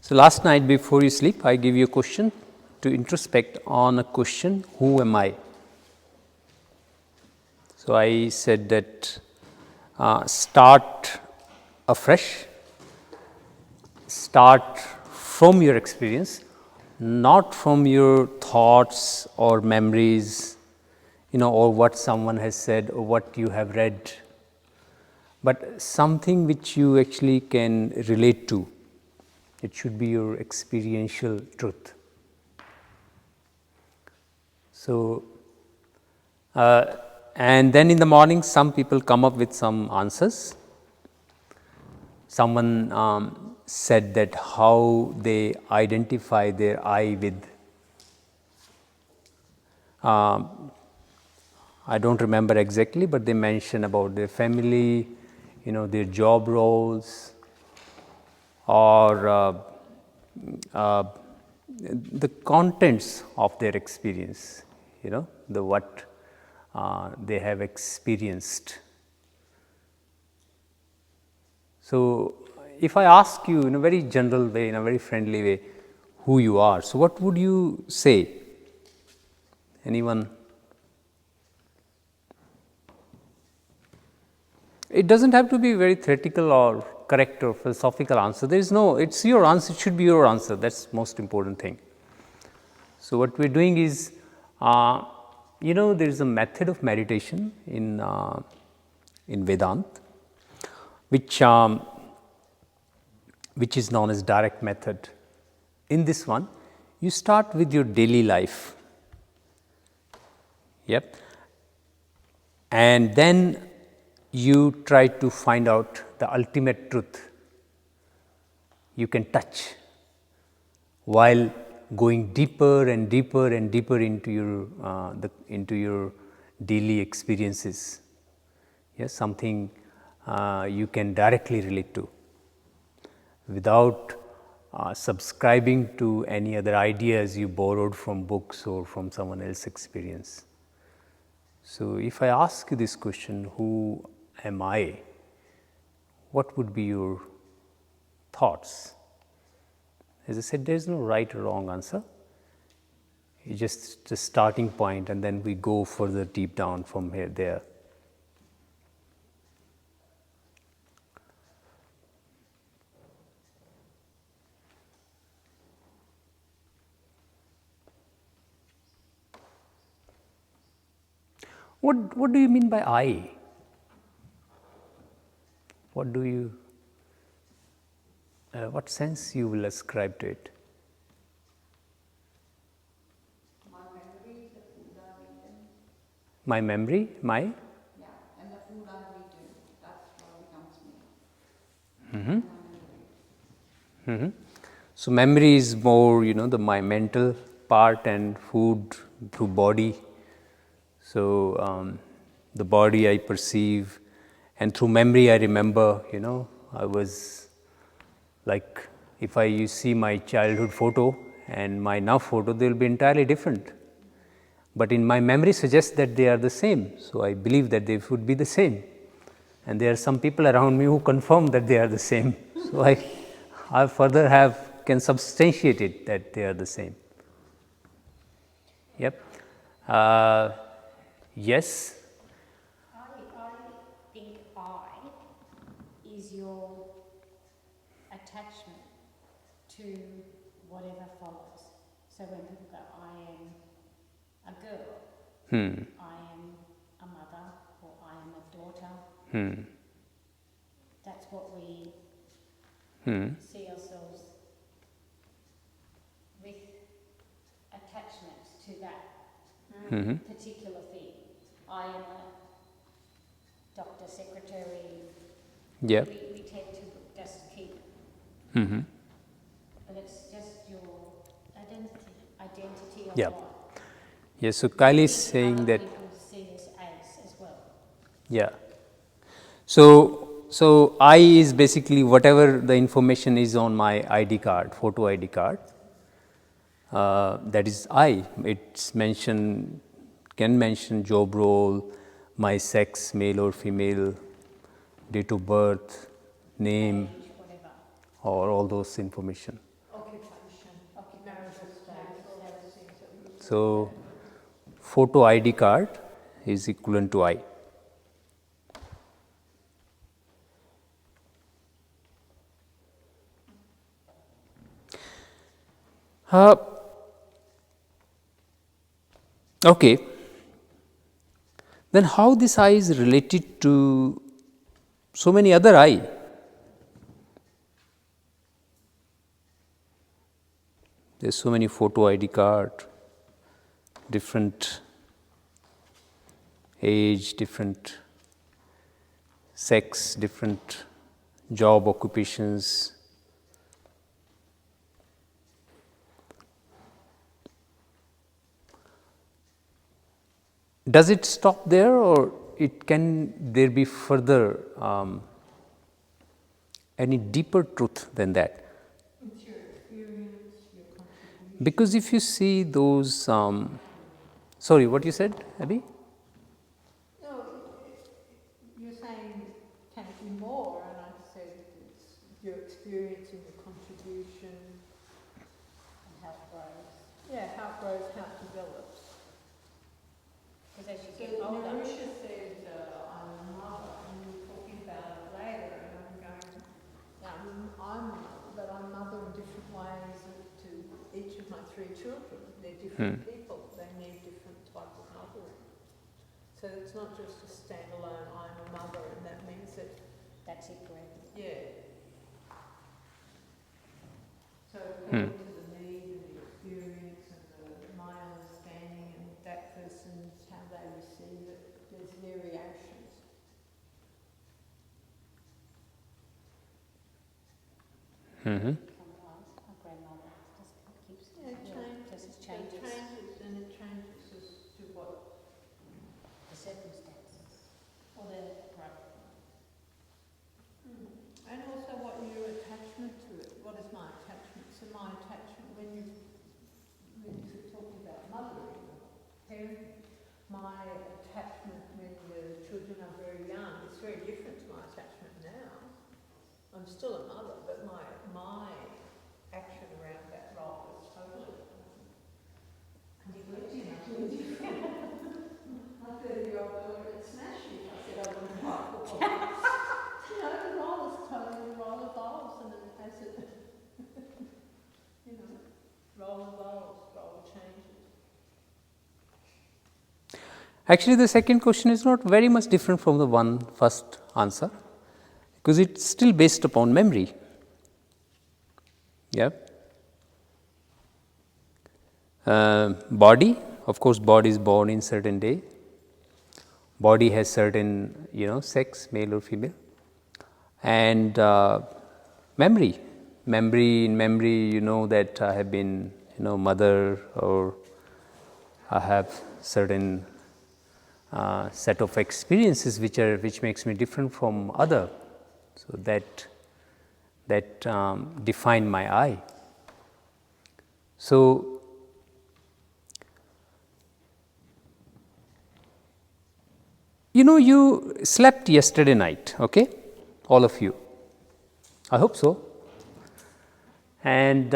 So, last night before you sleep, I give you a question to introspect on a question, who am I? So, I said that start afresh, start from your experience, not from your thoughts or memories, or what someone has said or what you have read, but something which you actually can relate to. It should be your experiential truth. So, and then in the morning, some people come up with some answers. Someone said that how they identify their I with, I don't remember exactly, but they mention about their family, their job roles, or the contents of their experience, the what they have experienced. So, if I ask you in a very general way, in a very friendly way, who you are, so what would you say? Anyone? It does not have to be very theoretical or correct or philosophical answer. There is no, it is your answer, it should be your answer, that is most important thing. So, what we are doing is, there is a method of meditation in Vedanta, which is known as direct method. In this one, you start with your daily life, and then you try to find out the ultimate truth you can touch, while going deeper and deeper and deeper into your daily experiences. Something you can directly relate to, without subscribing to any other ideas you borrowed from books or from someone else's experience. So, if I ask you this question, who am I? What would be your thoughts? As I said, there is no right or wrong answer. It's just the starting point, and then we go further deep down from there. What do you mean by I? What sense you will ascribe to it? My memory, the food I've eaten. My memory, Yeah, and the food I've eaten, that's what becomes me. So, memory is more, my mental part, and food through body. So, the body I perceive, and through memory I remember, I was like, if you see my childhood photo and my now photo, they will be entirely different. But in my memory suggests that they are the same. So, I believe that they would be the same. And there are some people around me who confirm that they are the same. So, I further can substantiate it that they are the same. Yep. Yes. I think I is your attachment to whatever follows. So when people go, I am a girl, I am a mother, or I am a daughter, that's what we see ourselves with, attachments to that particular thing. I am a doctor, secretary. Yep. We tend to just keep, but it's just your identity of Yep. what. Yes. So, Kylie is I think saying other that. people see us as well. Yeah. So I is basically whatever the information is on my ID card, photo ID card. That is I. It's can mention job role, my sex, male or female, date of birth, name, Age, whatever. or all those information. Okay, So, photo ID card is equivalent to I. Okay. Then how this I is related to so many other I? There's so many photo ID card, different age, different sex, different job occupations. Does it stop there, or it can there be further any deeper truth than that? It's your experience, your contribution. Because if you see those, sorry, what you said, Abby? No, you're saying can it be more, and I said it's your experience and your contribution. And how it grows. Yeah, how it grows, how it develops. Because as you So get older, Narusha said, I'm a mother, and we were talking about it later, and I'm going, I'm a mother, but I'm mother in different ways to each of my three children. They're different people, they need different type of mothering. So it's not just a standalone, I'm a mother, and that means that, that's it forever. yeah. So according to the need and the experience and my understanding and that person's how they receive it, there's variations. Mm-hmm. Sometimes my grandmother just keeps Yeah, it changes. just So changes it changes and it changes as to what. the circumstances or the right. And also what your attachment to it. What is my attachment? So my attachment when you're talking about mothering, parenting, my attachment when the children are very young is very different to my attachment now. I'm still a mother, but my action around that role is totally completely different. My 30-year-old daughter would smash me if I said I wouldn't like football. You know, the role is totally, the role evolves and it has it, you know, role evolves, role changes. Actually, the second question is not very much different from the first answer, because it's still based upon memory. Yeah. Body, of course, body is born in certain day. Body has certain, sex, male or female, and memory. In memory, you know that I have been, mother, or I have certain set of experiences which makes me different from other. So that define my I. So you slept yesterday night, okay? All of you. I hope so. And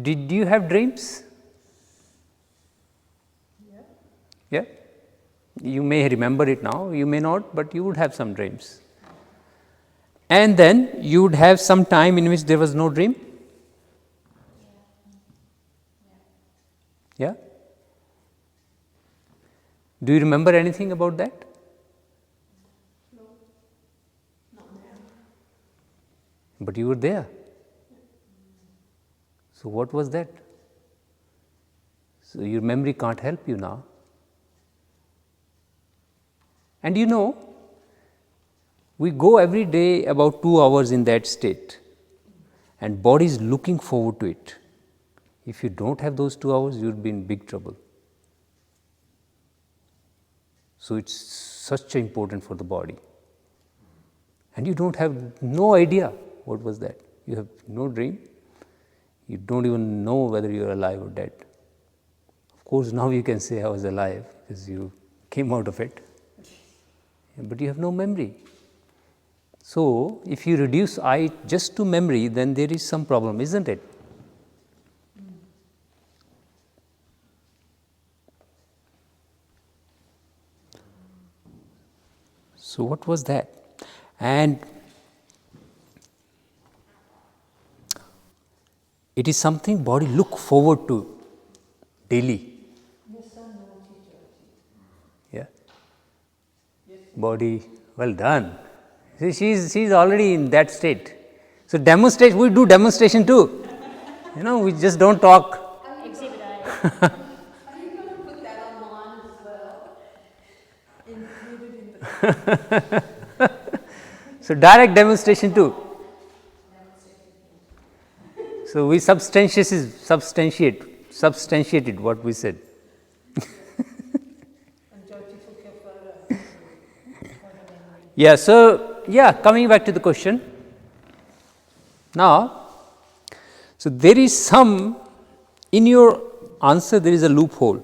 did you have dreams? Yeah. You may remember it now, you may not, but you would have some dreams. And then you would have some time in which there was no dream? Yeah? Do you remember anything about that? No, not now. But you were there. So what was that? So your memory can't help you now. And we go every day about 2 hours in that state, and body is looking forward to it. If you don't have those 2 hours, you'll be in big trouble. So it's such important for the body. And you don't have no idea what was that. You have no dream. You don't even know whether you are alive or dead. Of course, now you can say I was alive because you came out of it. But you have no memory. So, if you reduce I just to memory, then there is some problem, isn't it? So what was that? And it is something body look forward to daily. Yeah. Body, well done. See, she's already in that state. So demonstrate, we do demonstration too. We just don't talk. Exhibit A. Are you going to put that online as well? Included in the So direct demonstration too. So we substantiated what we said. and Jyoti took your photo. Yeah, so coming back to the question. Now, so there is some, in your answer there is a loophole.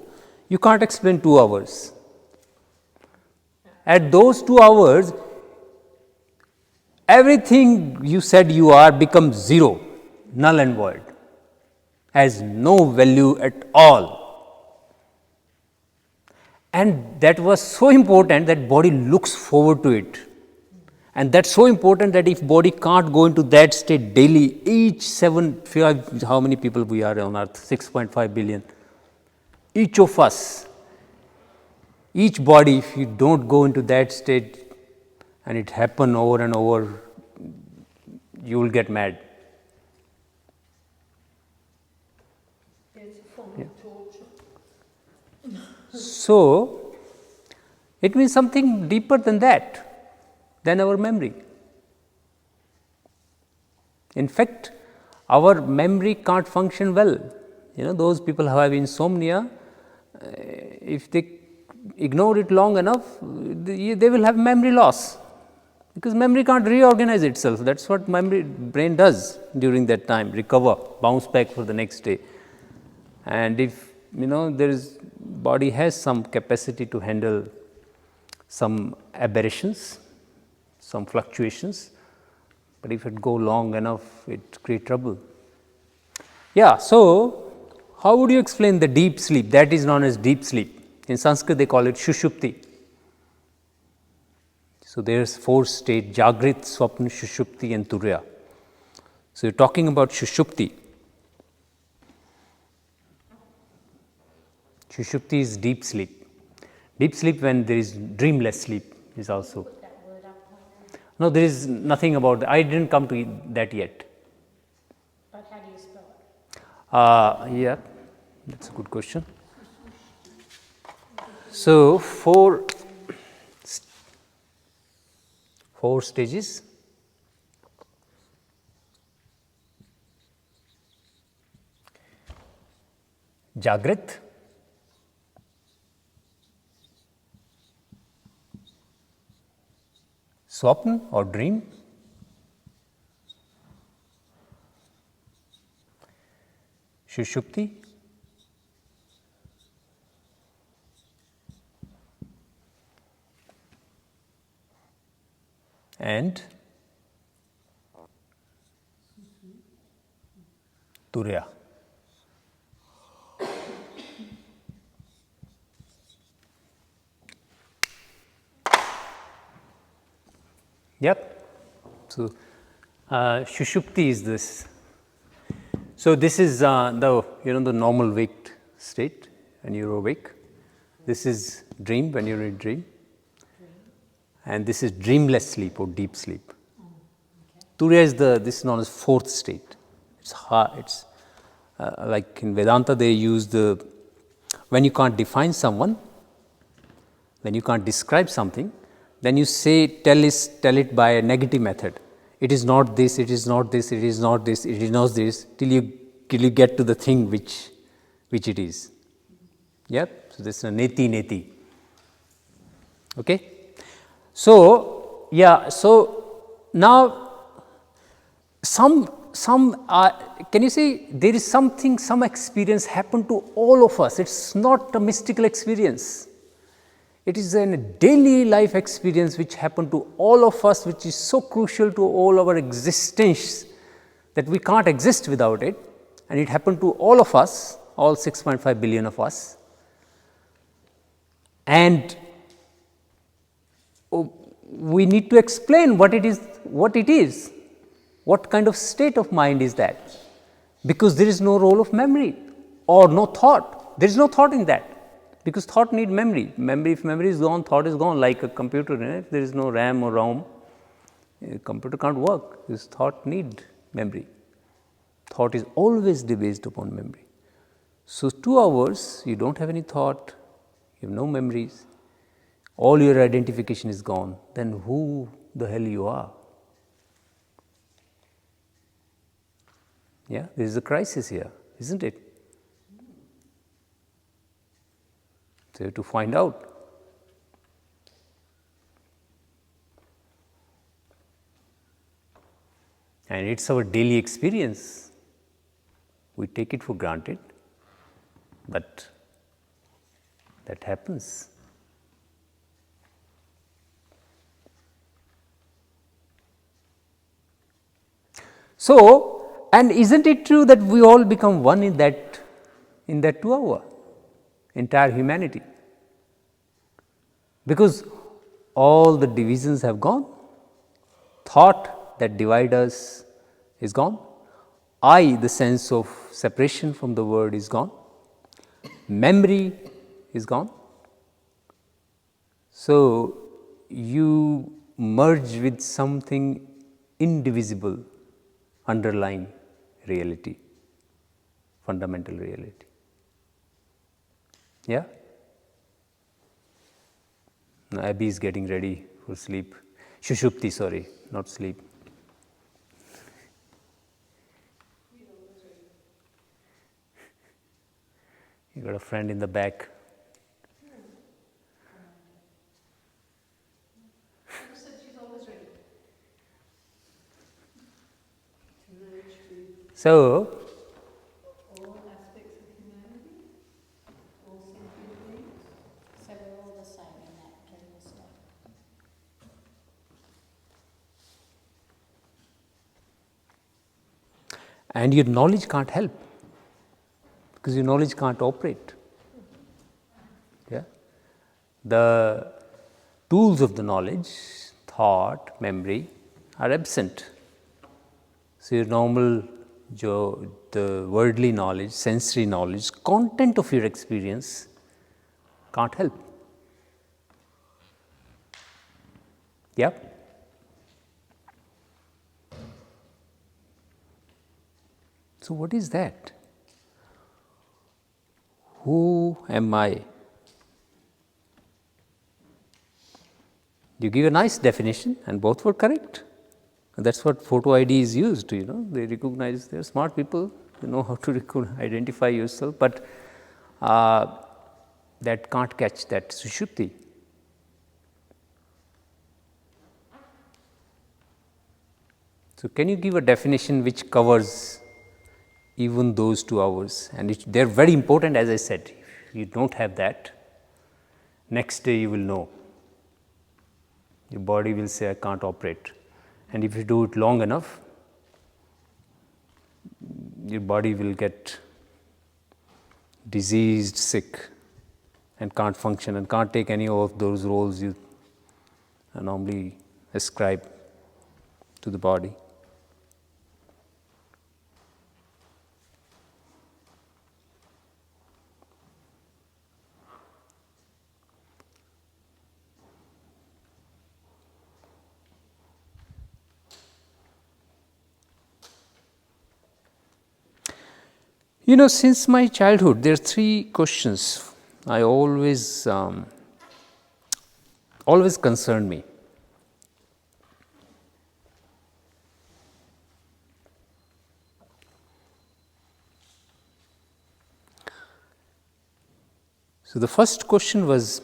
You can't explain 2 hours. At those 2 hours, everything you said you are becomes zero, null and void, has no value at all. And that was so important that body looks forward to it. And that's so important that if body can't go into that state daily, how many people we are on earth? 6.5 billion. Each of us, each body, if you don't go into that state and it happen over and over, you will get mad. It's a form of torture. So, it means something deeper than that, than our memory. In fact, our memory can't function well. Those people who have insomnia, if they ignore it long enough, they will have memory loss, because memory can't reorganize itself. That's what brain does during that time, recover, bounce back for the next day. And if body has some capacity to handle some aberrations, some fluctuations, but if it go long enough, it create trouble. Yeah, so how would you explain the deep sleep? That is known as deep sleep. In Sanskrit, they call it Shushupti. So there's 4 states: Jagrit, Swapna, Shushupti, and Turiya. So you're talking about Shushupti. Shushupti is deep sleep. Deep sleep when there is dreamless sleep is also. No, there is nothing about that. I didn't come to that yet. But how do you spell it? Yeah, that's a good question. So, 4 stages. Jagrit, Swapn or dream, Shushupti, and Turiya. Yep. So, Shushupti is this. So, this is the normal waked state when you're awake. This is dream when you're in dream. And this is dreamless sleep or deep sleep. Turiya is this is known as 4th state. It's hard. It's like in Vedanta they use when you can't define someone, when you can't describe something, then you tell it by a negative method. It is not this, it is not this, it is not this, it is not this, till you get to the thing which it is. Yep. So this is a neti. Okay. So now can you see there is some experience happened to all of us. It's not a mystical experience. It is a daily life experience which happened to all of us, which is so crucial to all our existence that we can't exist without it. And it happened to all of us, all 6.5 billion of us. And we need to explain what it is, what kind of state of mind is that, because there is no role of memory or no thought. There is no thought in that, because thought need memory. If memory is gone, thought is gone, like a computer. If there is no RAM or ROM, a computer can't work. This thought need memory. Thought is always based upon memory. So 2 hours, you don't have any thought, you have no memories, all your identification is gone, then who the hell you are? Yeah, there is a crisis here, isn't it? So you have to find out. And it's our daily experience. We take it for granted, but that happens. So, and isn't it true that we all become one in that 2 hour, entire humanity? Because all the divisions have gone, thought that divide us is gone, I, the sense of separation from the world, is gone, memory is gone. So, you merge with something indivisible, underlying reality, fundamental reality. Yeah? Now, Abby is getting ready for sleep. Shushupti, sorry, not sleep. You got a friend in the back. So, All aspects of humanity, all sentient beings. So we're all the same in that dreamless state. and your knowledge can't help, because your knowledge can't operate. Yeah? The tools of the knowledge, thought, memory, are absent. So, your normal, the worldly knowledge, sensory knowledge, content of your experience can't help. Yeah? So, what is that? Who am I? You give a nice definition, and both were correct. And that's what photo ID is used to, they recognize, they're smart people, you know how to identify yourself, but that can't catch that sushupti. So, can you give a definition which covers even those 2 hours? And they're very important, as I said. If you don't have that, next day you will know. Your body will say, I can't operate. And if you do it long enough, your body will get diseased, sick, and can't function and can't take any of those roles you normally ascribe to the body. Since my childhood, there are 3 questions I always concern me. So, the first question was,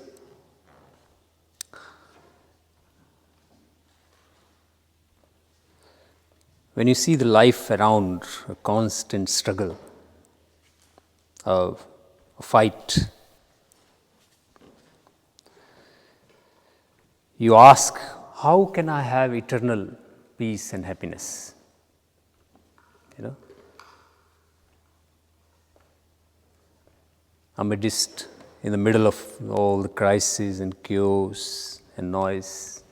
when you see the life around, a constant struggle, a fight, you ask, how can I have eternal peace and happiness? In the middle of all the crises and chaos and noise,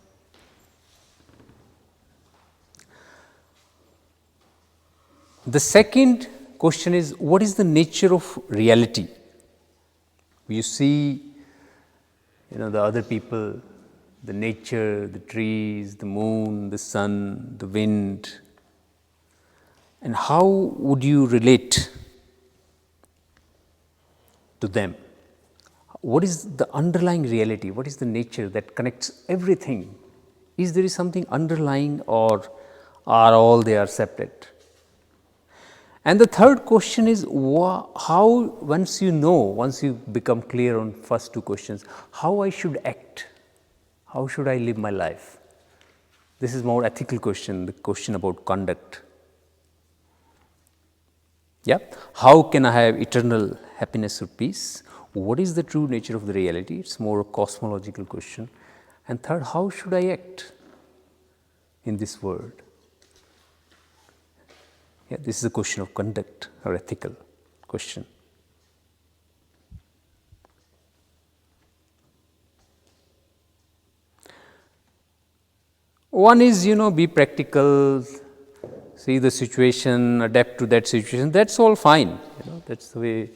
The second question is, what is the nature of reality? You see, the other people, the nature, the trees, the moon, the sun, the wind, and how would you relate to them? What is the underlying reality? What is the nature that connects everything? Is there something underlying, or are all they are separate? And the third question is, how, once you become clear on first two questions, how I should act, how should I live my life? This is more ethical question, the question about conduct. Yeah, how can I have eternal happiness or peace? What is the true nature of the reality? It's more a cosmological question. And third, how should I act in this world? Yeah, this is a question of conduct or ethical question. One is, be practical, see the situation, adapt to that situation. That's all fine. That's the way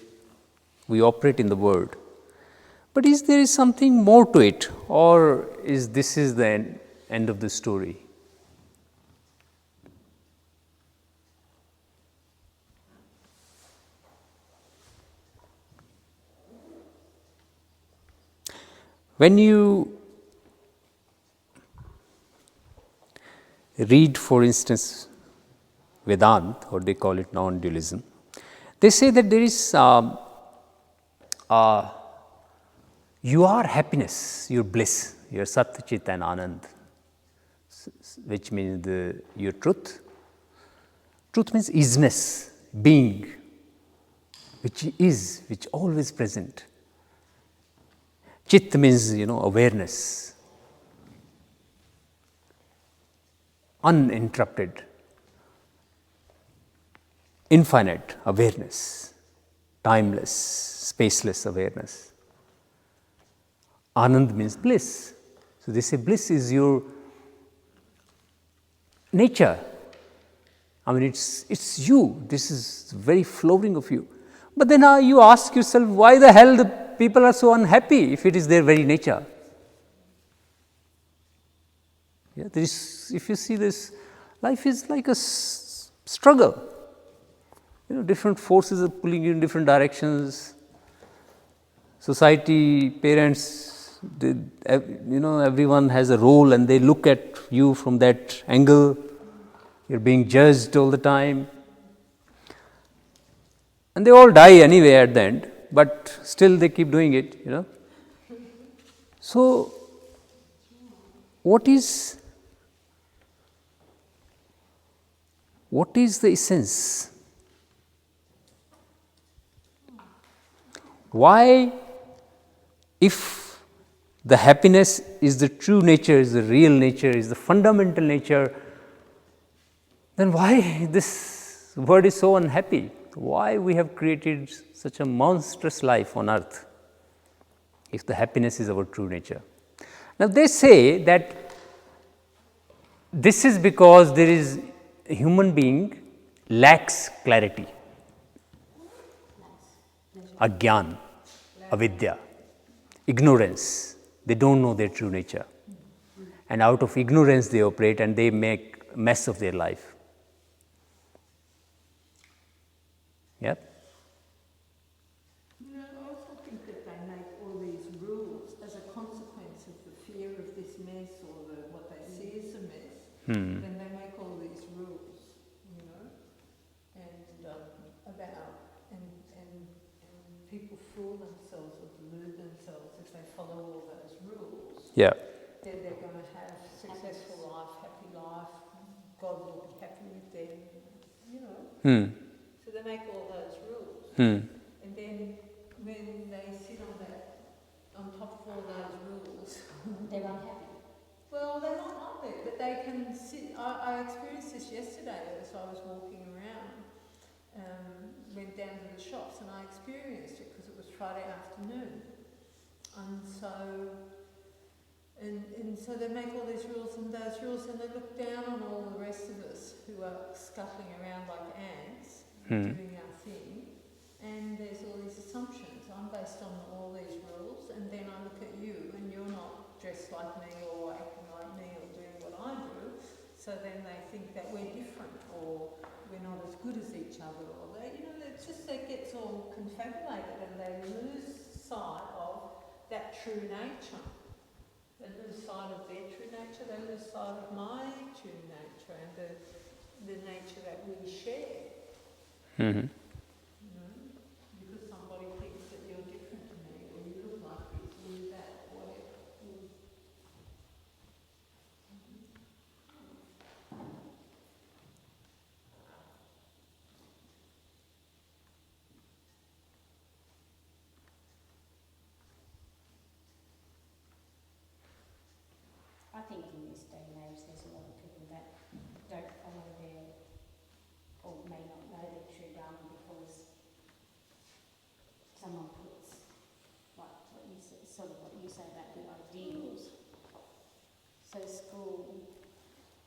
we operate in the world. But is there something more to it, or is this the end of the story? When you read, for instance, Vedanta, or they call it non-dualism, they say that there is you are happiness, your bliss, your Sat Chit and Anand, which means your truth. Truth means isness, being, which always present. Chit means, awareness, uninterrupted, infinite awareness, timeless, spaceless awareness. Anand means bliss. So they say bliss is your nature. I mean, it's you. This is very flowing of you. But then you ask yourself, why the hell the people are so unhappy if it is their very nature? Yeah, if you see this, life is like a struggle. Different forces are pulling you in different directions. Society, parents, everyone has a role, and they look at you from that angle. You're being judged all the time. And they all die anyway at the end, but still they keep doing it, So, what is the essence? Why, if the happiness is the true nature, is the real nature, is the fundamental nature, then why this world is so unhappy? Why we have created such a monstrous life on earth, if the happiness is our true nature? Now they say that this is because a human being lacks clarity. Agyan, avidya, ignorance. They don't know their true nature. And out of ignorance they operate, and they make a mess of their life. Yeah? I also think that they make all these rules as a consequence of the fear of this mess, or what they see as a mess. Then they make all these rules, and people fool themselves or delude themselves if they follow all those rules. Yeah. They're going to have successful life, happy life. God will be happy with them. So they make all those rules. And then when they sit on top of all those rules, They're unhappy. well, they're not on there, but they can sit. I experienced this yesterday as I was walking around. Went down to the shops, and I experienced it because it was Friday afternoon. And so they make all these rules, and they look down on all the rest of us who are scuttling around like ants. doing our thing, and there's all these assumptions. I'm based on all these rules, and then I look at you, and you're not dressed like me or acting like me or doing what I do, so then they think that we're different or we're not as good as each other, or they, it's just it gets all confabulated, and they lose sight of that true nature. They lose sight of their true nature, they lose sight of my true nature and the nature that we share. Mm-hmm. Because somebody thinks that you're different to me, or you look like this, or you that, or whatever. I think in this day and age there's a lot of people that don't follow their, or may not know their true Dharma because someone puts, like what you say, sort of what you say about the ideals. So school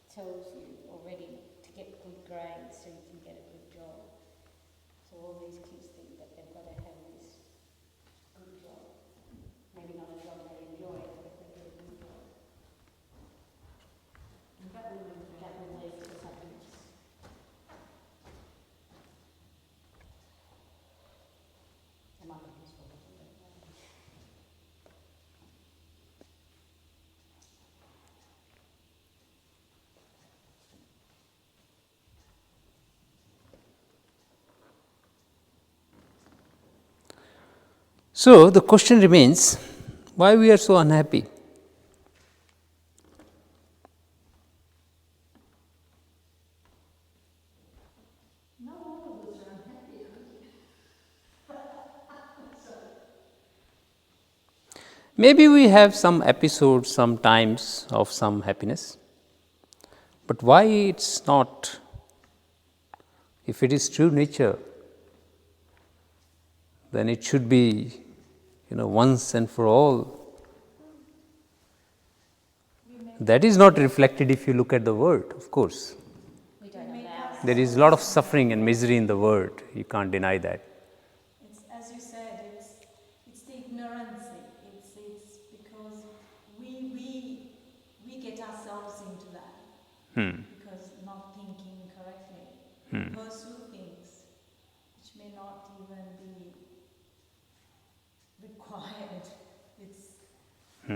tells you already to get good grades so you can get a good job. So all these kids think that they've got to have this good job. Maybe not a job they enjoy, but if they get a good job, that will lead to happiness. It might be useful, but So the question remains, why we are so unhappy? No, all of us are unhappy. Maybe we have some episodes, sometimes of some happiness, but why it's not? If it is true nature, then it should be, once and for all. That is not reflected if you look at the world, of course. we don't allow. There is a lot of suffering and misery in the world. You can't deny that. It's, as you said, it's the ignorance. It's because we get ourselves into that because not thinking correctly. Pursue things which may not even be required. I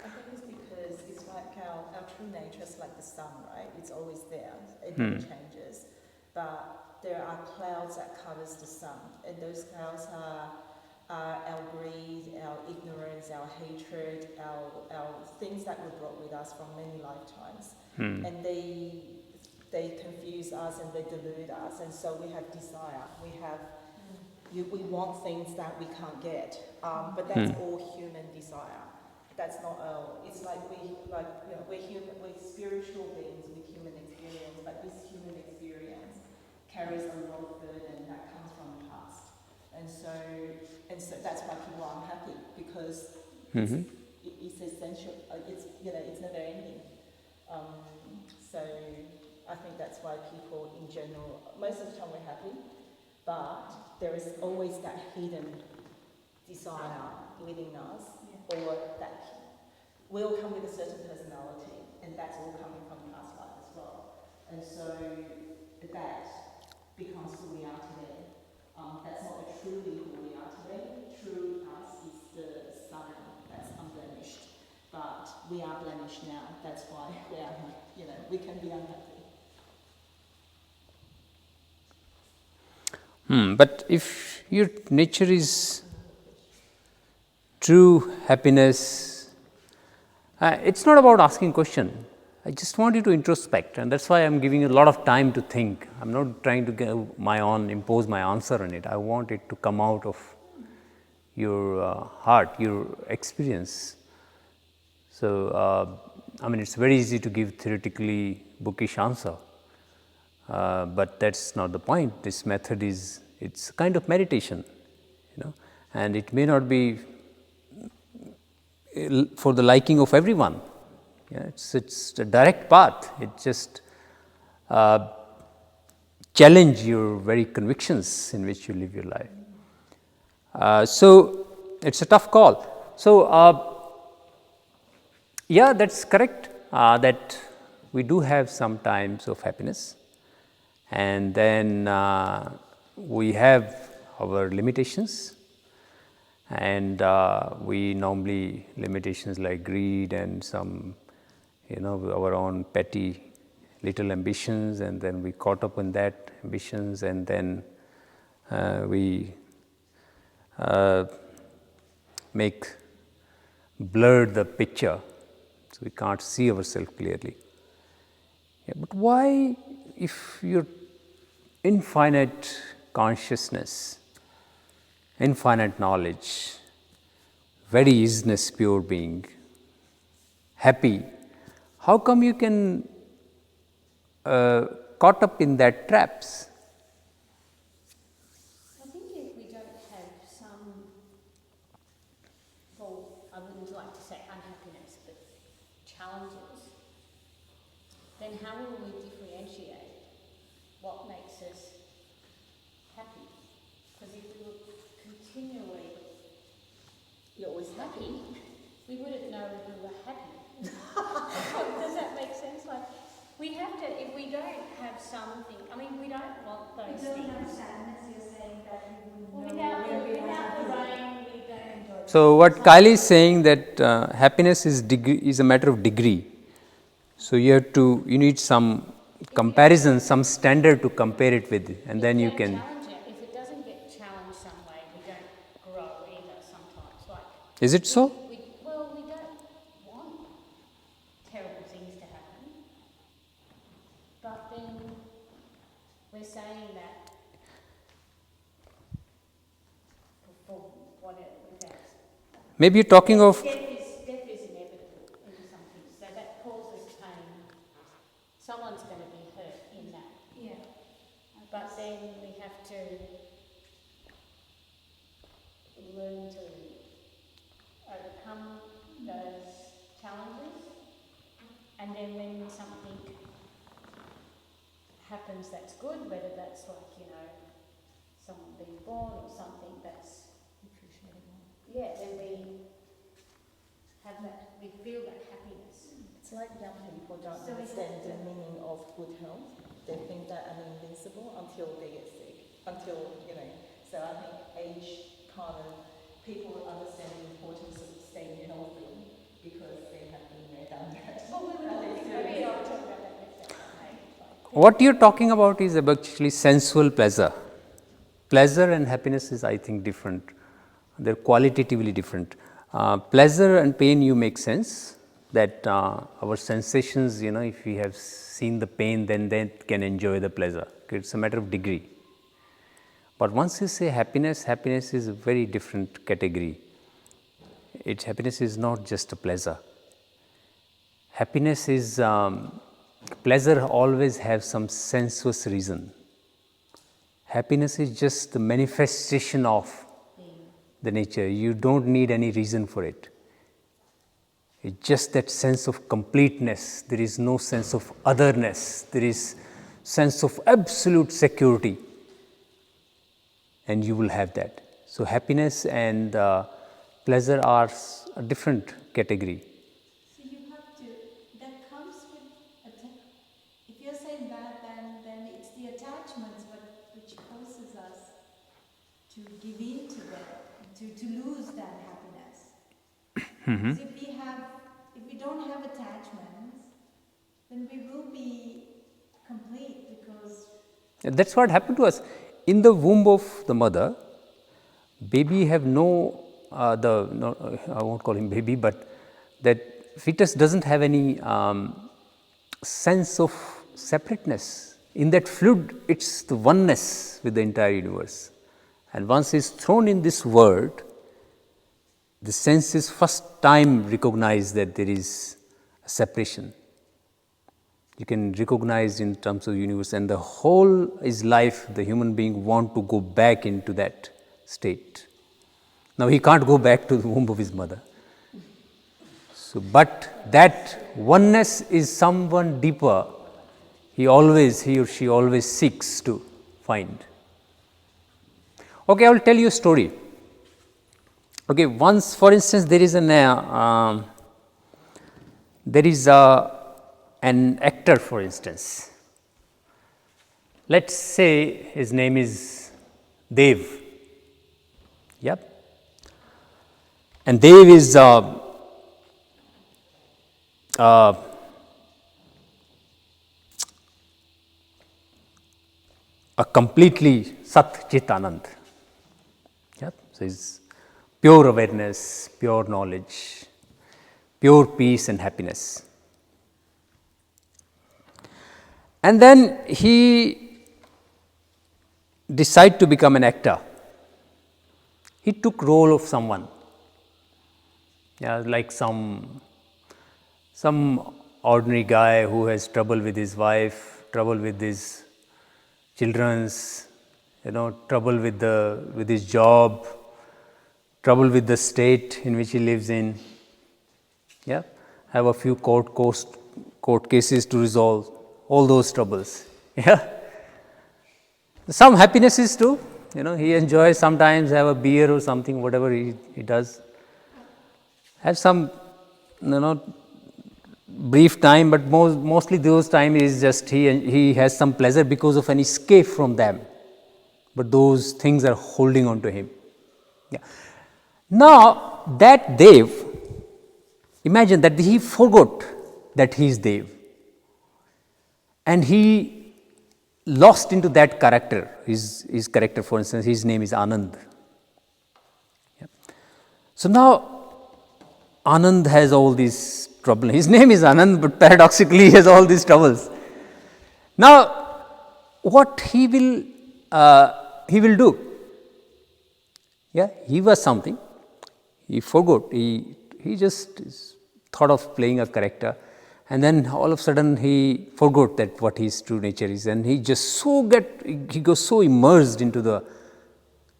think it's because it's like our true nature is like the sun, right? It's always there. It never changes. But there are clouds that covers the sun, and those clouds are our greed, our ignorance, our hatred, our things that were brought with us from many lifetimes. And they confuse us and they delude us, and so we have desire. We want things that we can't get, but that's all human desire. That's not it's like we're human, we're spiritual beings with human experience, but this human experience carries a lot of burden that comes from the past, and so that's why people are unhappy, because it's essential. It's never ending. So I think that's why people in general, most of the time we're happy, but there is always that hidden desire within us, or that will come with a certain personality, and that's all coming from past life as well. And so that becomes who we are today. That's not truly who we are today. True us is the sun that's unblemished, but we are blemished now. That's why we are, we can be unhappy. But if your nature is true happiness, it's not about asking question. I just want you to introspect, and that's why I'm giving you a lot of time to think. I'm not trying to impose my answer on it. I want it to come out of your heart, your experience. So, it's very easy to give theoretically bookish answer, but that's not the point. This method it's a kind of meditation, and it may not be for the liking of everyone. It's a direct path. It just challenge your very convictions in which you live your life. So it's a tough call. So yeah, that's correct, that we do have some times of happiness, and then we have our limitations, and we normally limitations like greed and some, our own petty little ambitions, and then we caught up in that ambitions, and then we make blur the picture, so we can't see ourselves clearly. Yeah, but why, if your infinite consciousness, infinite knowledge, very isness, pure being, happy, how come you can caught up in that traps? I think if we don't have some, well, I wouldn't like to say unhappiness, but challenges, then how will we differentiate what makes us happy? Because if we were continually You're always happy. we wouldn't know if we were happy. Does that make sense? Like, we have to, if we don't have something, I mean, we don't want those things. sadness, you're saying that you Well, without the rain, we don't enjoy it. So what Kylie is saying, that happiness is a matter of degree. So you need some comparison, some standard to compare it with, and then you can. Challenge it. If it doesn't get challenged some way, we don't grow either sometimes. Like, Is it so? we don't want terrible things to happen. But then we're saying that for whatever, without Maybe you're talking of. death is inevitable in some things, so that causes pain. Someone's going to be hurt in that. Yeah. But then we have to learn to overcome those challenges. And then when something happens that's good, whether that's like, someone being born or something that's, then we have that, we feel that happiness. It's like young people don't So is understand it- the meaning of good health. They think that I'm invincible until they get sick. So I think age people understand the importance of staying healthy because they have been down that. Maybe I'll talk about that next time. What you're talking about is actually sensual pleasure. Pleasure and happiness is, I think, different. They're qualitatively different. Pleasure and pain, you make sense that our sensations, if we have seen the pain, then they can enjoy the pleasure. It's a matter of degree. But once you say happiness, happiness is a very different category. Happiness is not just a pleasure. Happiness is, pleasure always have some sensuous reason. Happiness is just the manifestation of the nature. You don't need any reason for it. It's just that sense of completeness. There is no sense of otherness. There is sense of absolute security. And you will have that. So happiness and pleasure are a different category. So you have to, that comes with, if you're saying that, then it's the attachments which causes us to give in to that, to lose that happiness. Because if we don't have attachments, then we will be complete because That's what happened to us. In the womb of the mother, baby have I won't call him baby, but that fetus doesn't have any sense of separateness. In that fluid, it's the oneness with the entire universe. And once it's thrown in this world, the senses first time recognize that there is a separation. You can recognize in terms of the universe, and the whole is life. The human being want to go back into that state. Now he can't go back to the womb of his mother. So, but that oneness is someone deeper. he or she always seeks to find. Okay, I will tell you a story. Okay, once, for instance, there is an actor, for instance. Let's say his name is Dev. Yep. And Dev is a completely Sat Chit Anand. Yep. So he's pure awareness, pure knowledge, pure peace and happiness. And then he decided to become an actor. He took role of someone, like some ordinary guy who has trouble with his wife, trouble with his children's, trouble with his job, trouble with the state in which he lives in. Yeah, have a few court cases to resolve. All those troubles. Yeah, some happinesses too. He enjoys sometimes have a beer or something, whatever he does. Have some, brief time, but mostly those time is just he has some pleasure because of an escape from them. But those things are holding on to him. Yeah. Now that Dev, imagine that he forgot that he is Dev. And he lost into that character, his character, for instance, his name is Anand. Yeah. So now Anand has all these troubles. His name is Anand, but paradoxically he has all these troubles. Now, what he will do? Yeah, he was something. He forgot. He just thought of playing a character. And then all of a sudden he forgot that what his true nature is, and he just he goes so immersed into the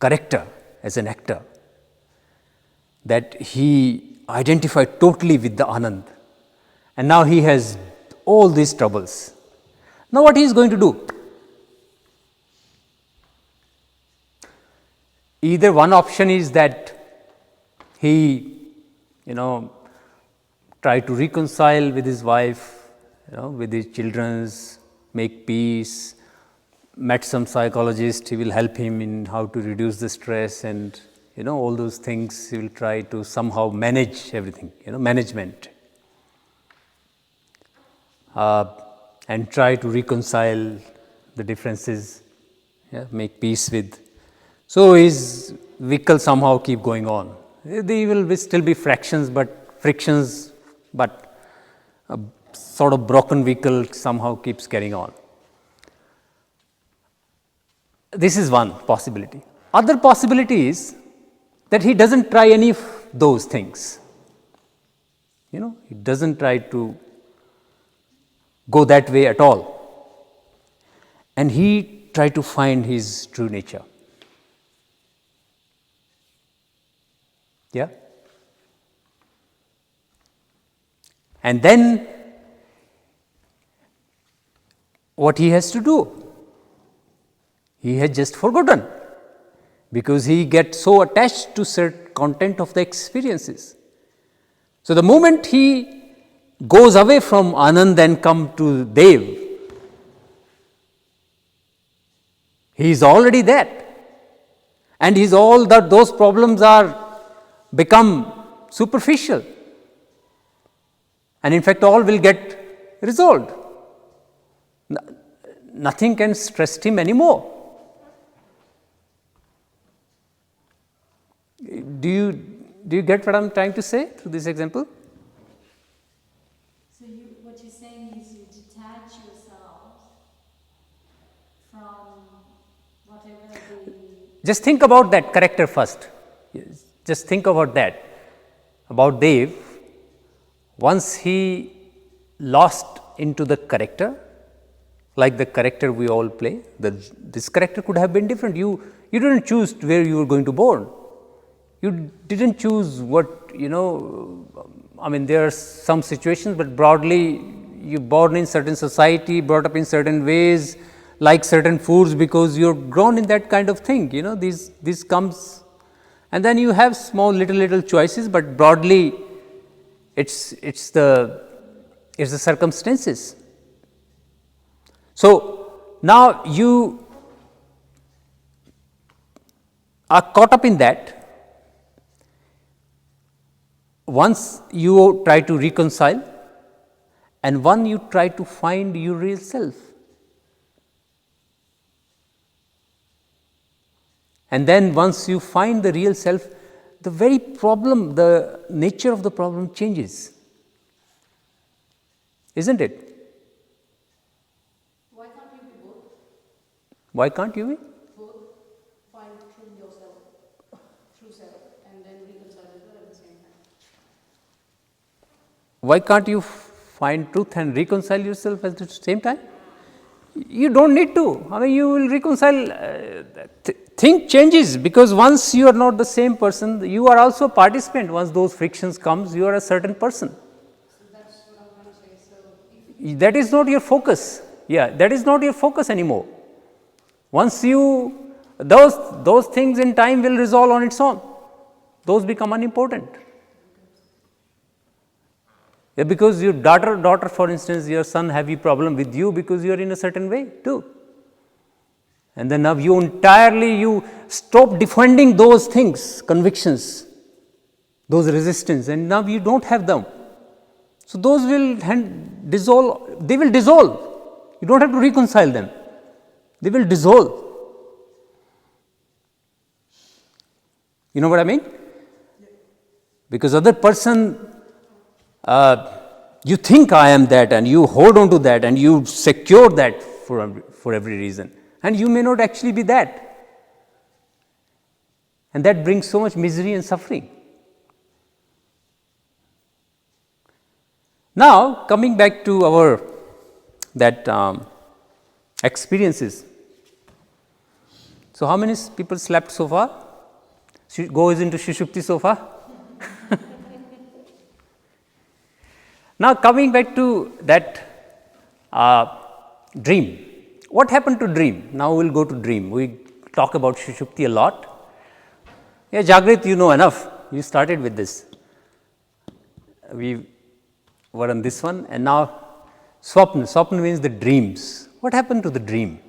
character as an actor that he identified totally with the Anand, and now he has all these troubles. Now what he is going to do? Either one option is that he, try to reconcile with his wife, with his children, make peace, met some psychologist, he will help him in how to reduce the stress and, all those things, he will try to somehow manage everything, management. And try to reconcile the differences, make peace with. So his vehicle somehow keep going on. There will still be frictions, but a sort of broken vehicle somehow keeps carrying on. This is one possibility. Other possibility is that he doesn't try any of those things. He doesn't try to go that way at all. And he try to find his true nature. Yeah? And then what he has to do? He has just forgotten, because he gets so attached to certain content of the experiences. So the moment he goes away from Anand and come to Dev, he is already there. And those problems are become superficial. And in fact, all will get resolved. Nothing can stress him anymore. Do you get what I am trying to say through this example? So what you're saying is you detach yourself from whatever the... Just think about that character first. Just think about that. About Dev. Once he lost into the character, like the character we all play, this character could have been different. You didn't choose where you were going to born. You didn't choose what, there are some situations, but broadly you're born in certain society, brought up in certain ways, like certain foods because you're grown in that kind of thing, you know, this comes, and then you have small little choices, but broadly it's the circumstances. So now you are caught up in that. Once you try to reconcile, and one you try to find your real self. And then once you find the real self, the very problem, the nature of the problem changes. Isn't it? Why can't you be both? Why can't you be? Both find true yourself, true self, and then reconcile as well at the same time. Why can't you find truth and reconcile yourself at the same time? You don't need to. I mean, you will reconcile. Thing changes because once you are not the same person, you are also a participant. Once those frictions comes, you are a certain person. So that's what I'm trying to say. So if That is not your focus. Yeah, that is not your focus anymore. Once you, those things in time will resolve on its own. Those become unimportant. Yeah, because your daughter, for instance, your son have a problem with you because you are in a certain way too. And then now you stop defending those things, convictions, those resistance, and now you don't have them. So those will dissolve, they will dissolve. You don't have to reconcile them. They will dissolve. You know what I mean? Because other person, you think I am that, and you hold on to that, and you secure that for every reason. And you may not actually be that. And that brings so much misery and suffering. Now, coming back to our experiences. So, how many people slept so far? Goes into Sushupti so far? Now, coming back to that dream. What happened to dream? Now we will go to dream. We talk about Sushupti a lot. Yeah, Jagrit, you know enough. You started with this. We were on this one, and now Swapna. Swapna means the dreams. What happened to the dream?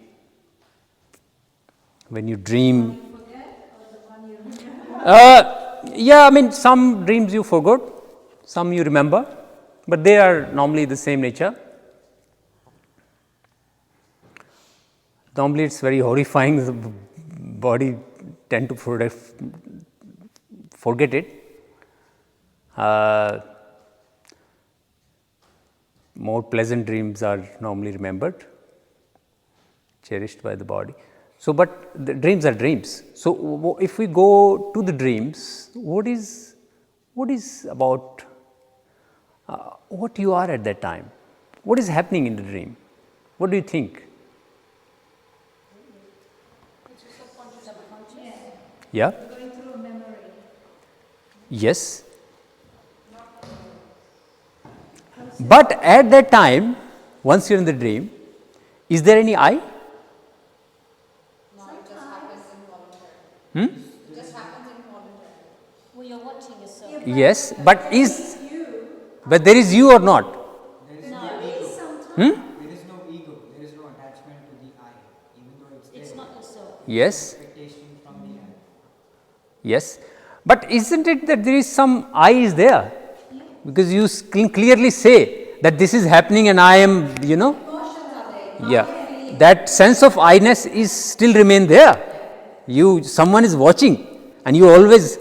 When you dream. Yeah, I mean, some dreams you forgot, some you remember, but they are normally the same nature. Normally, it's very horrifying. The body tend to forget it. More pleasant dreams are normally remembered, cherished by the body. So, but the dreams are dreams. So, if we go to the dreams, what is about what you are at that time? What is happening in the dream? What do you think? Yeah? going through a memory. Yes. But at that time, once you're in the dream, is there any I? No, it just happens involuntarily. It just happens involuntarily. Well, you're watching yourself. Yes, but there is you or not? There is no ego, there is no attachment to the I, even though it's there. It's not yourself. Yes. Expectation from the I. Yes. But isn't it that there is some I is there? Because you can clearly say that this is happening and I am, you know. Yeah. That sense of I-ness is still remain there. Someone is watching and you always,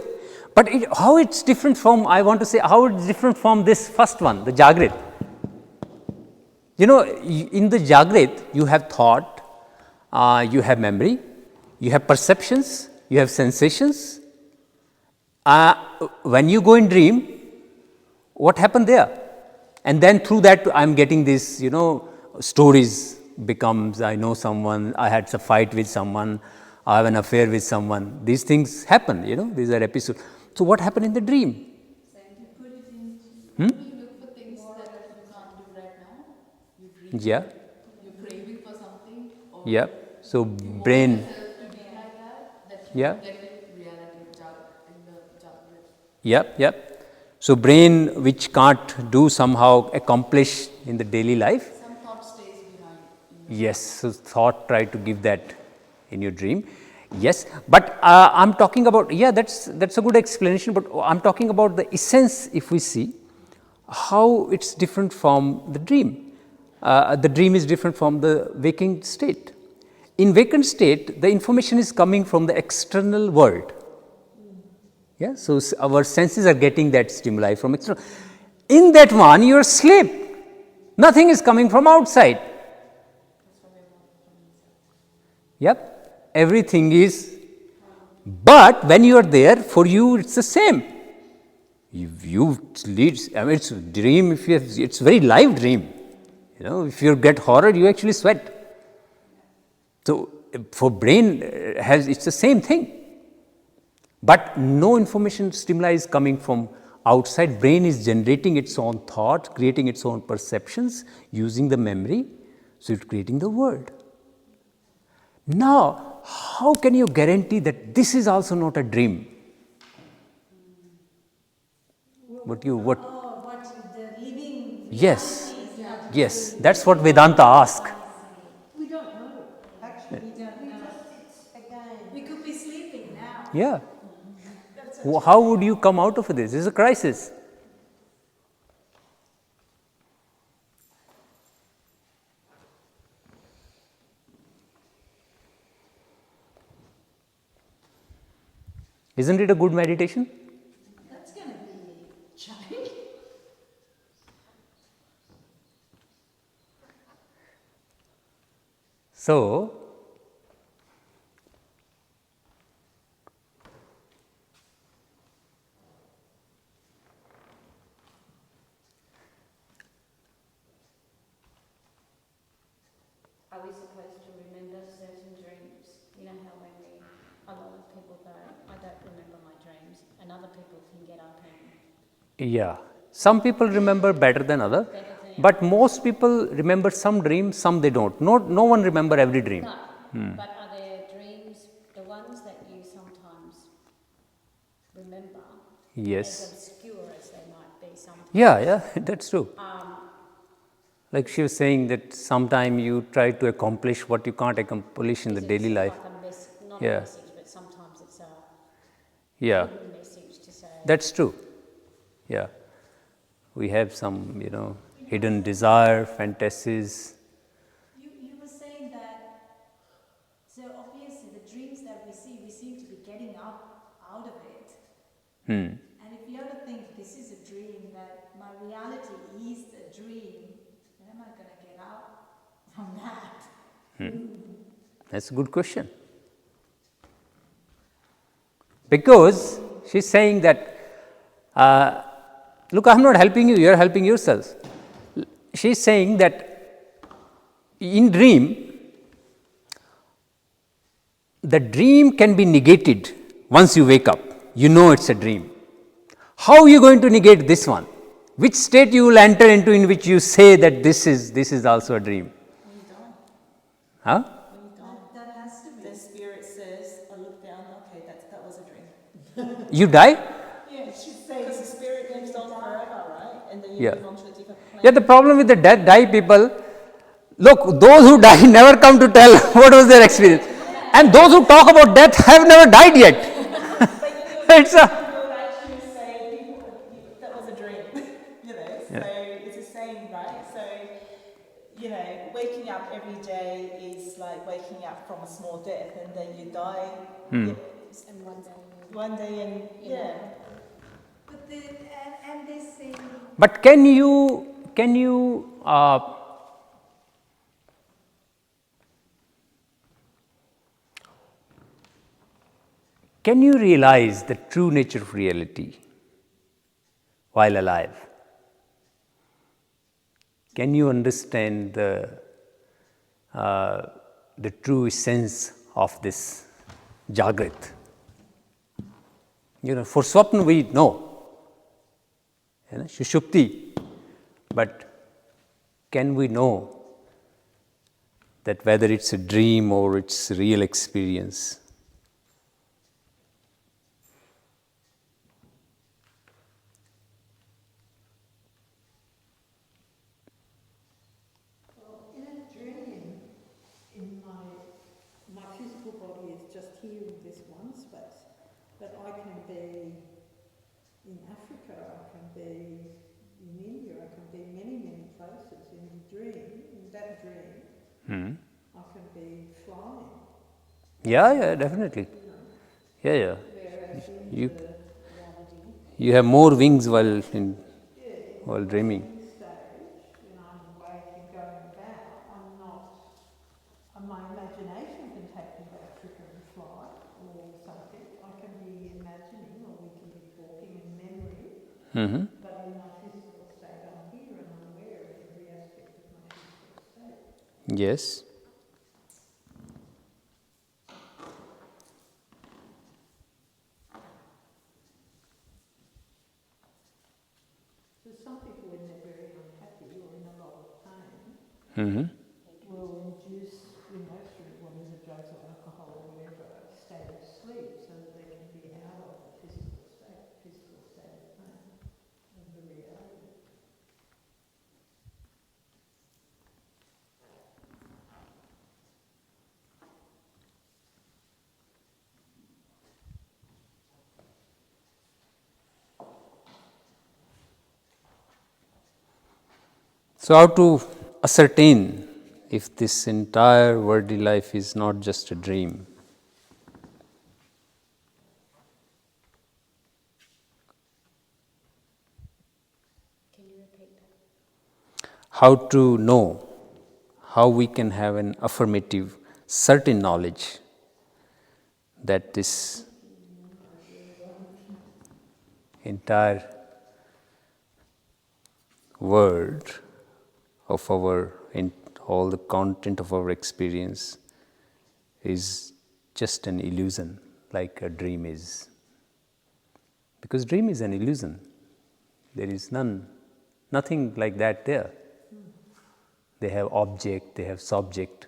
but how it's different from, I want to say, how it's different from this first one, the Jagrit. You know, in the Jagrit, you have thought, you have memory, you have perceptions, you have sensations. When you go in dream, what happened there? And then through that, I am getting this, you know, stories becomes, I know someone, I had a fight with someone, I have an affair with someone. These things happen, you know, these are episodes. So what happened in the dream? We look for things that you can't do right now. Yeah. You're craving for something, or Yeah. So you want brain. yourself to be like that you Yeah. get in reality, in the Jagrut. Yep, yep. So brain which can't do somehow accomplish in the daily life. Some thought stays behind. In the Yes, so thought try to give that in your dream. Yes, but I'm talking about, yeah, that's a good explanation, but I'm talking about the essence. If we see how it's different from the dream. The dream is different from the waking state. In waking state, the information is coming from the external world. Yeah, so our senses are getting that stimuli from external. In that one, you are asleep. Nothing is coming from outside. Yep, everything is. But when you are there, for you, it's the same. You lead. I mean, it's a dream. If you have, it's very live dream. You know, if you get horror, you actually sweat. So for brain, it's the same thing. But no information stimuli is coming from outside. Brain is generating its own thought, creating its own perceptions, using the memory. So it's creating the world. Now, how can you guarantee that this is also not a dream? What? Oh, what the living Yes, reality is not yes. That's what Vedanta asks. We don't know. Actually, We don't we know. just, it's again. We could be sleeping now. Yeah. How would you come out of this? This is a crisis. Isn't it a good meditation? That's going to be challenging. So, Are we supposed to remember certain dreams? You know how when a lot of people go, I don't remember my dreams, and other people can get up and yeah, some people remember better than other, but most people remember some dreams, some they don't. No one remember every dream. no. But are there dreams, the ones that you sometimes remember, Yes. as obscure as they might be sometimes? Yeah, that's true. Like she was saying that sometime you try to accomplish what you can't accomplish in the Is it daily life. like not Yeah. a message, but sometimes it's a Yeah, hidden message to say. that's true. Yeah. We have some, hidden desire, fantasies. You were saying that, so obviously the dreams that we seem to be getting up out of it. Hmm. And if you ever think this is a dream, that my reality is a dream, then am I going to get out from that? That's a good question. Because she's saying that, look, I'm not helping you, you're helping yourself. She's saying that in dream, the dream can be negated once you wake up. You know it's a dream. How are you going to negate this one? Which state you will enter into in which you say that this is also a dream? When you die. Huh? When you die. That has to be. The spirit says, I look down, okay, that was a dream. You die? Yeah, she's saying. Because the spirit lives on forever, right? And then you Yeah. move on to a different planet. Yeah, the problem with the die people, look, those who die never come to tell what was their experience. And those who talk about death have never died yet. It's a, People actually say that was a dream, so it's a saying, right? So, waking up every day is like waking up from a small death and then you die. Yeah, And one day one day and, yeah. But and they say, but can you realize the true nature of reality while alive? Can you understand the true essence of this Jagrat? For Swapna we know, Shushupti, but can we know that whether it's a dream or it's real experience. Well, in a dream, in my physical body is just here in this one space, but I can be in Africa, I can be in India, I can be many, many places. In the dream, in that dream, Hmm. I can be flying. Yeah, definitely. You know, Yeah. whereas in You- the You have more wings while yeah, dreaming. in the stage, when I'm awake and going about, I'm not. My imagination can take me to Africa and fly or something. I can be imagining, or we can be talking in memory. Hmm. But in my physical state, I'm here and I'm aware of every aspect of my physical state. Yes. So some people, when they're very unhappy or in a lot of pain, Hmm. will induce, through whatever drugs or alcohol or whatever, a state of sleep so that they can be out of the physical state of pain and the reality. So, how to ascertain if this entire worldly life is not just a dream? Can you repeat that? How to know, how we can have an affirmative, certain knowledge that this entire world of all the content of our experience is just an illusion, like a dream is. Because dream is an illusion. There is nothing like that there. They have object, they have subject,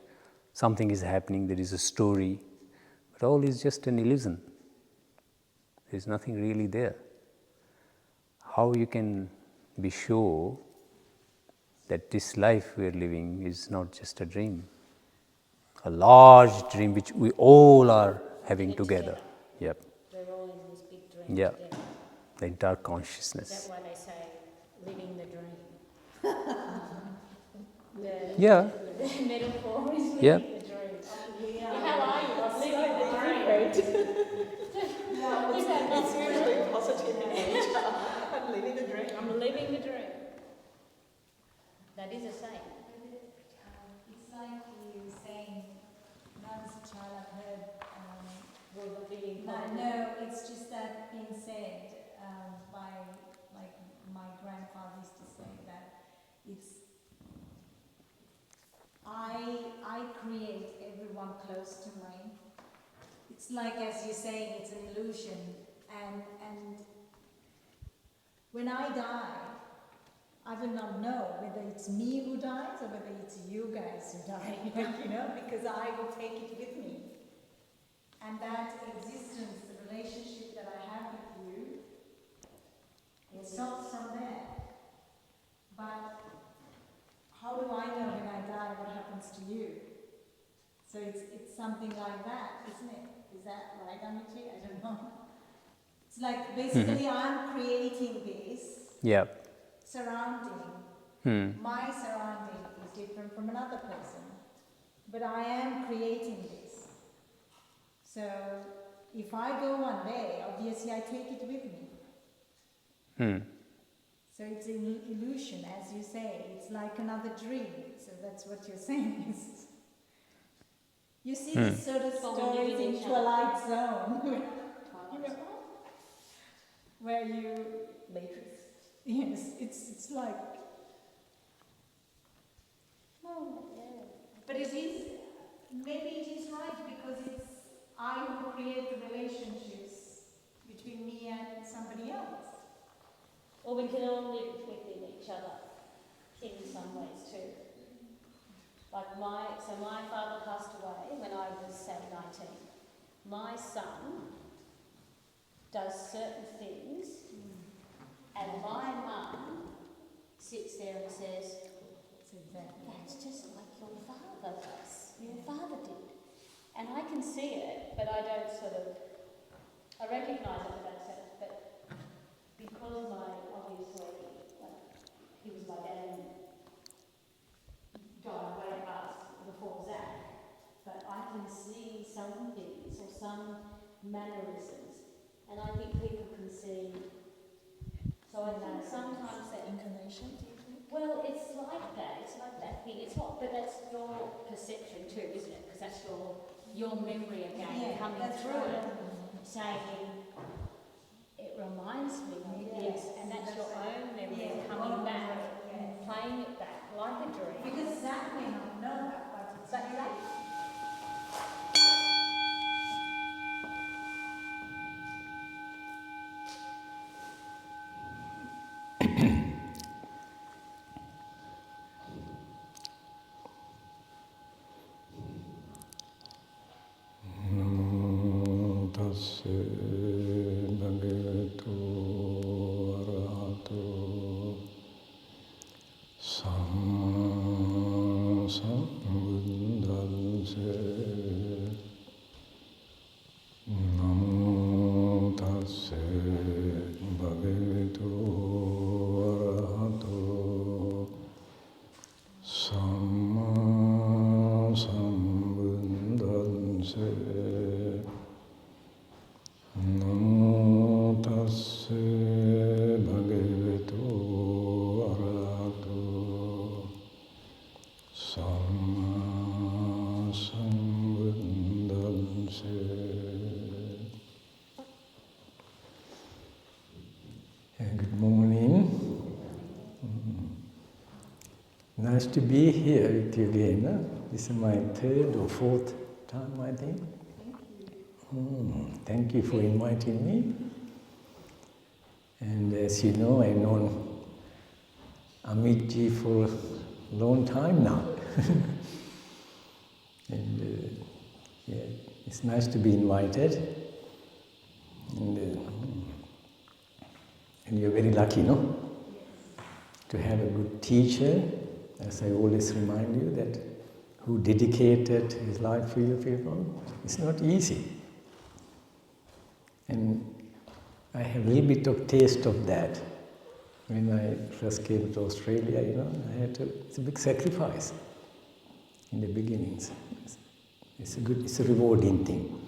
something is happening, there is a story, but all is just an illusion. There is nothing really there. How you can be sure that this life we are living is not just a dream, a large dream which we all are having together. Yep. We're all in this big dream Yeah. together. The entire Is that consciousness. why they say living the dream? The Yeah. metaphor is living Yeah. the dream. How are you? I'm living the dream. Is that not It's true? usually positive in nature. I'm living the dream. I'm living the dream. That is a saying. It's like you saying, when I was a child, I've heard, Will the living no, it's just that being said by, like, my grandfather used to say that it's, I create everyone close to me. It's like, as you're saying, it's an illusion, and when I die, I will not know whether it's me who dies or whether it's you guys who die, because I will take it with me. And that existence, the relationship that I have with you, it stops from there. But how do I know when I die what happens to you? So it's something like that, isn't it? Is that right, Amici? I don't know. It's like basically I'm creating this Yep. surrounding. My surrounding is different from another person, but I am creating this. So if I go one day, obviously I take it with me. So it's an illusion, as you say. It's like another dream. So that's what you're saying is. You see this sort of Well, we stories live in in each Twilight Zone, where you, Matrix. yes, it's like, No, yeah. but it is, maybe it is right because it's I who create the relationships between me and somebody else. Or we can all live within each other in some ways too. Like when my father passed away, when I was, say, 19, my son does certain things, and my mum sits there and says, that's just like your father does, your father did. And I can see it, but I don't sort of, I recognise it, but I don't say it. But because obviously, he was my dad and died way past before Zach, but I can see some things or some mannerisms, and I think people can see. So I think sometimes that Inclination, do you think? well, it's like that thing. It's not, but that's your perception too, isn't it? Because that's your memory again coming through it, saying it reminds me of this, and that's your own memory coming back, playing it back like a dream. Because Zach may not know that, but it's Tassa bhagavato arahato samma sambuddhassa. Namo tassa bhagavato arahato samma sambuddhassa. Namo tassa bhagavato arahato samma sambuddhassa. Good morning. Nice to be here with you again. This is my third or fourth time, I think. Thank you for inviting me. And as you know, I've known Amitji for a long time now. And it's nice to be invited. And you're very lucky, no? To have a good teacher, as I always remind you, that who dedicated his life for you people. It's not easy. And I have a little bit of taste of that. When I first came to Australia, it's a big sacrifice in the beginnings. It's a rewarding thing.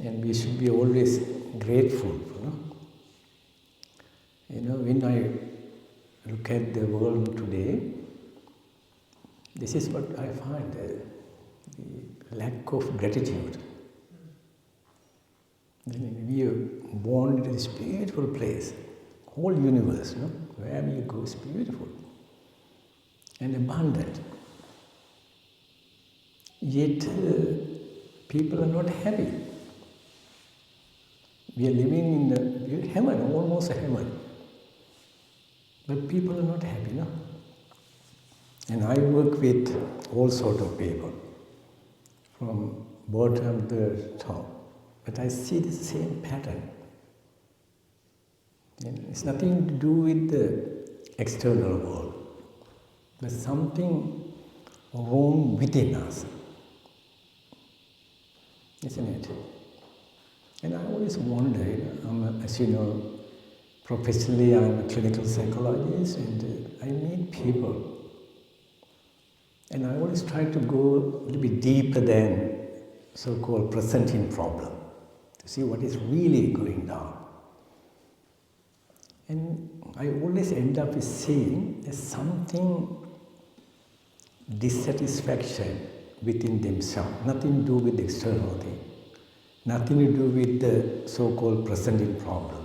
And we should be always grateful, when I look at the world today, this is what I find, the lack of gratitude. We are born into this beautiful place, whole universe, wherever you go is beautiful and abundant. Yet people are not happy. We are living in heaven, almost a heaven. But people are not happy, no? And I work with all sorts of people, from bottom to the top. But I see the same pattern. And it's nothing to do with the external world, but something wrong within us. Isn't it? And I always wonder, as you know, professionally I'm a clinical psychologist and I meet people. And I always try to go a little bit deeper than so-called presenting problem, to see what is really going down. And I always end up with saying there's something dissatisfaction within themselves, nothing to do with the external thing, nothing to do with the so-called presenting problem.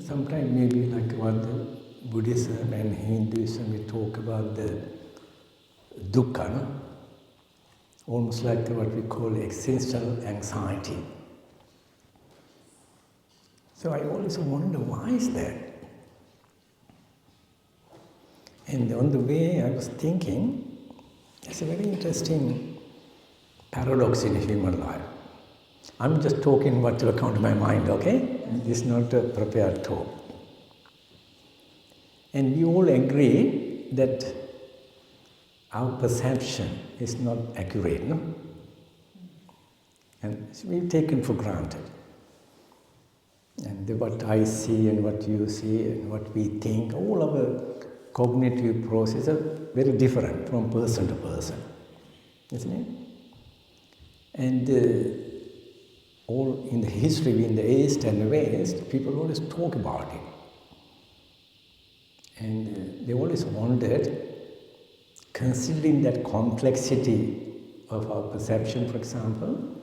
Sometimes maybe like what the Buddhism and Hinduism, we talk about the dukkha, no? Almost like what we call existential anxiety. So I always wonder, why is that? And on the way I was thinking, It's a very interesting paradox in human life. I'm just talking what will come to my mind, okay? This is not a prepared talk. And we all agree that our perception is not accurate, no? And we've taken for granted. And what I see and what you see and what we think, all our cognitive processes are very different from person to person, isn't it? And all in the history, in the East and the West, people always talk about it. And they always wondered, considering that complexity of our perception, for example,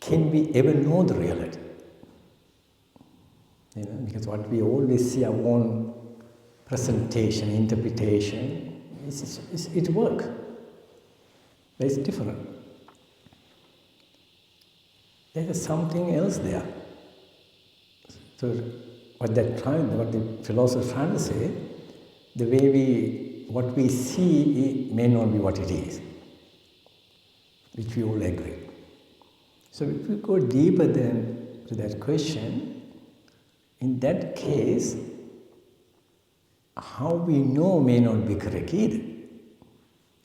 can we ever know the reality? Because what we always see, our own presentation, interpretation, it works. But it's different. There is something else there. So what the philosopher is trying to say, the way what we see may not be what it is, which we all agree. So if we go deeper then to that question, in that case, how we know may not be correct either.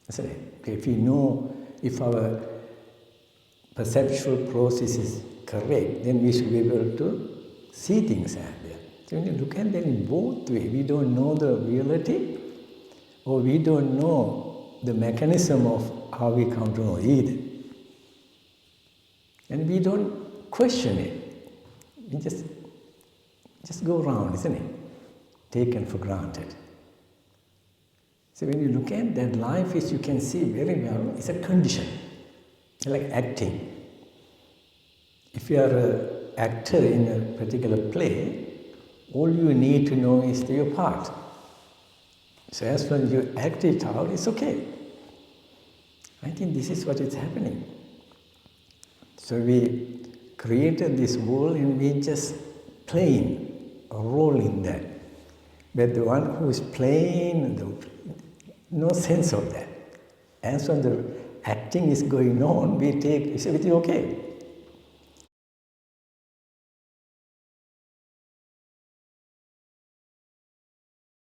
Isn't it? If we know, if our perceptual process is correct, then we should be able to see things as they are. So when you look at them in both ways, we don't know the reality, or we don't know the mechanism of how we come to know either. And we don't question it. We just go around, isn't it? Taken for granted. So when you look at that, life is, you can see very well, it's a condition. Like acting. If you are an actor in a particular play, all you need to know is your part. So as long as you act it out, it's okay. I think this is what is happening. So we created this world and we just playing a role in that. But the one who is playing, no sense of that. As when the acting is going on, we take, it's everything okay.